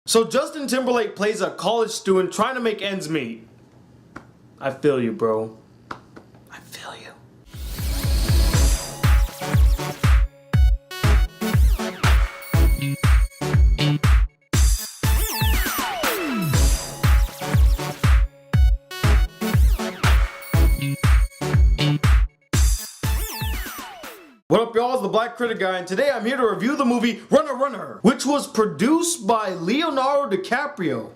So Justin Timberlake plays a college student trying to make ends meet. I feel you, bro. I feel you. What up, y'all? It's the Black Critic Guy, and today I'm here to review the movie Runner Runner, which was produced by Leonardo DiCaprio.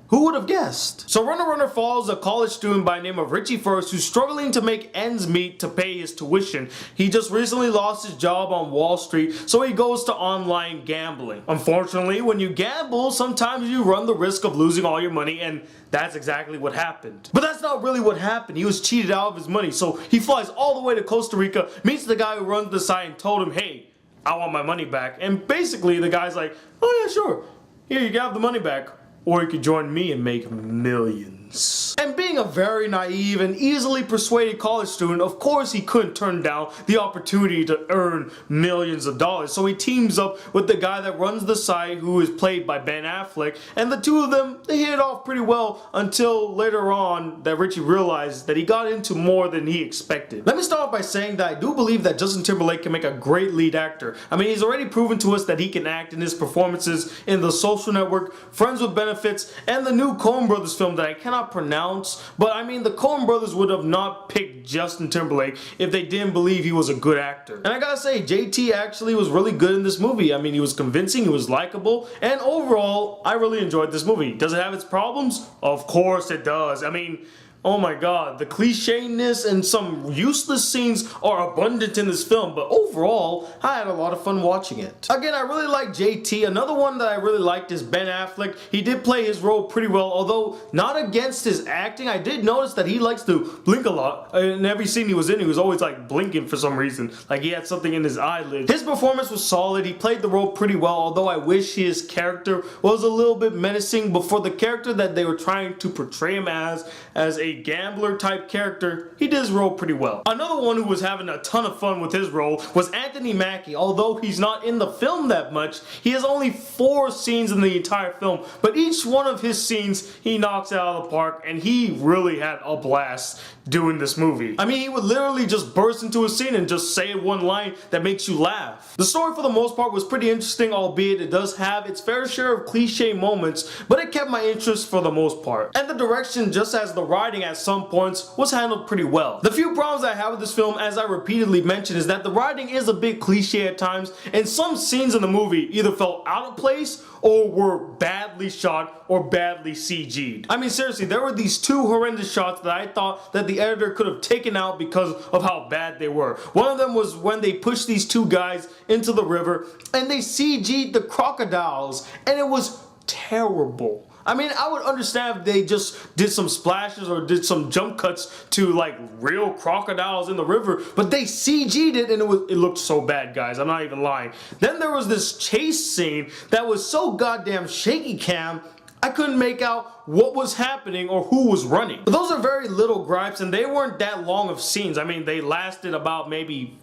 Who would have guessed? So Runner Runner follows a college student by the name of Richie First who's struggling to make ends meet to pay his tuition. He just recently lost his job on Wall Street, so he goes to online gambling. Unfortunately, when you gamble, sometimes you run the risk of losing all your money, and that's exactly what happened. But that's not really what happened. He was cheated out of his money, so he flies all the way to Costa Rica, meets the guy who runs the site and told him, hey, I want my money back. And basically the guy's like, oh yeah, sure. Here, you can have the money back. Or you could join me and make millions. And being a very naive and easily persuaded college student, of course he couldn't turn down the opportunity to earn millions of dollars. So he teams up with the guy that runs the site, who is played by Ben Affleck, and the two of them, they hit it off pretty well until later on that Richie realized that he got into more than he expected. Let me start off by saying that I do believe that Justin Timberlake can make a great lead actor. I mean, he's already proven to us that he can act in his performances in The Social Network, Friends with Benefits, and the new Coen Brothers film that I cannot pronounce, but I mean the Coen Brothers would have not picked Justin Timberlake if they didn't believe he was a good actor. And I gotta say, JT actually was really good in this movie. I mean, he was convincing, he was likable, and overall, I really enjoyed this movie. Does it have its problems? Of course it does. I mean, oh my god, the clichéness and some useless scenes are abundant in this film, but overall, I had a lot of fun watching it. Again, I really like JT. Another one that I really liked is Ben Affleck. He did play his role pretty well, although not against his acting. I did notice that he likes to blink a lot. In every scene he was in, he was always like blinking for some reason, like he had something in his eyelid. His performance was solid. He played the role pretty well, although I wish his character was a little bit menacing, but for the character that they were trying to portray him as a gambler type character, he did his role pretty well. Another one who was having a ton of fun with his role was Anthony Mackie. Although he's not in the film that much, he has only 4 scenes in the entire film, but each one of his scenes he knocks out of the park, and he really had a blast doing this movie. I mean, he would literally just burst into a scene and just say one line that makes you laugh. The story for the most part was pretty interesting, albeit it does have its fair share of cliche moments, but it kept my interest for the most part. And the direction, just as the writing at some points, was handled pretty well. The few problems I have with this film, as I repeatedly mentioned, is that the writing is a bit cliche at times, and some scenes in the movie either felt out of place or were badly shot or badly CG'd. I mean, seriously, there were these 2 horrendous shots that I thought that the editor could have taken out because of how bad they were. One of them was when they pushed these 2 guys into the river and they CG'd the crocodiles, and it was terrible. I mean, I would understand if they just did some splashes or did some jump cuts to like real crocodiles in the river, but they CG'd it and it looked so bad, guys. I'm not even lying. Then there was this chase scene that was so goddamn shaky cam, I couldn't make out what was happening or who was running. But those are very little gripes, and they weren't that long of scenes. I mean, they lasted about maybe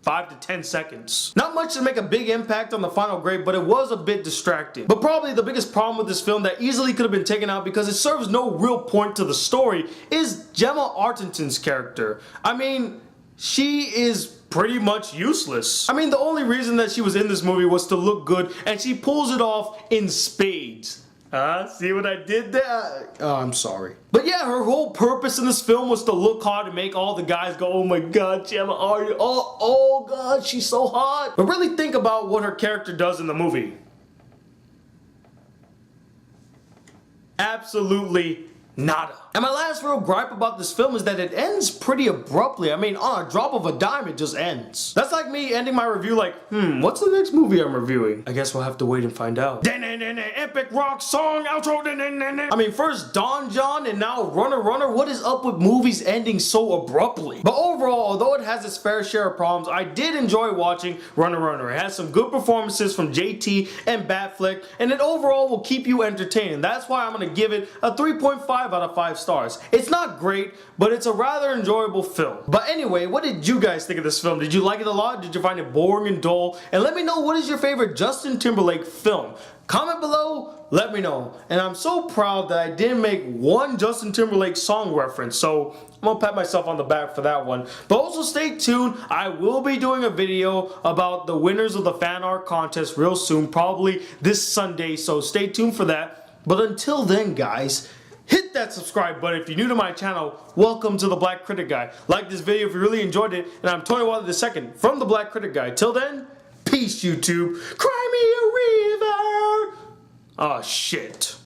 5 to 10 seconds. Not much to make a big impact on the final grade, but it was a bit distracting. But probably the biggest problem with this film that easily could have been taken out because it serves no real point to the story is Gemma Arterton's character. I mean, she is pretty much useless. I mean, the only reason that she was in this movie was to look good, and she pulls it off in spades. See what I did there? Oh, I'm sorry. But yeah, her whole purpose in this film was to look hot and make all the guys go, oh my god, Gemma, are you? Oh god, she's so hot. But really think about what her character does in the movie. Absolutely nada. And my last real gripe about this film is that it ends pretty abruptly. I mean, on a drop of a dime, it just ends. That's like me ending my review like, what's the next movie I'm reviewing? I guess we'll have to wait and find out. Epic rock song outro. I mean, first Don John and now Runner Runner. What is up with movies ending so abruptly? But overall, although it has its fair share of problems, I did enjoy watching Runner Runner. It has some good performances from JT and Batfleck, and it overall will keep you entertained. That's why I'm gonna give it a 3.5 out of 5 stars. It's not great, but it's a rather enjoyable film. But anyway, what did you guys think of this film? Did you like it a lot? Did you find it boring and dull? And let me know, what is your favorite Justin Timberlake film? Comment below, let me know. And I'm so proud that I didn't make one Justin Timberlake song reference, so I'm gonna pat myself on the back for that one. But also stay tuned, I will be doing a video about the winners of the fan art contest real soon, probably this Sunday, so stay tuned for that. But until then, guys, hit that subscribe button. If you're new to my channel, welcome to the Black Critic Guy. Like this video if you really enjoyed it, and I'm Tony Wilder II from the Black Critic Guy. Till then, peace, YouTube. Cry me a river. Oh, shit.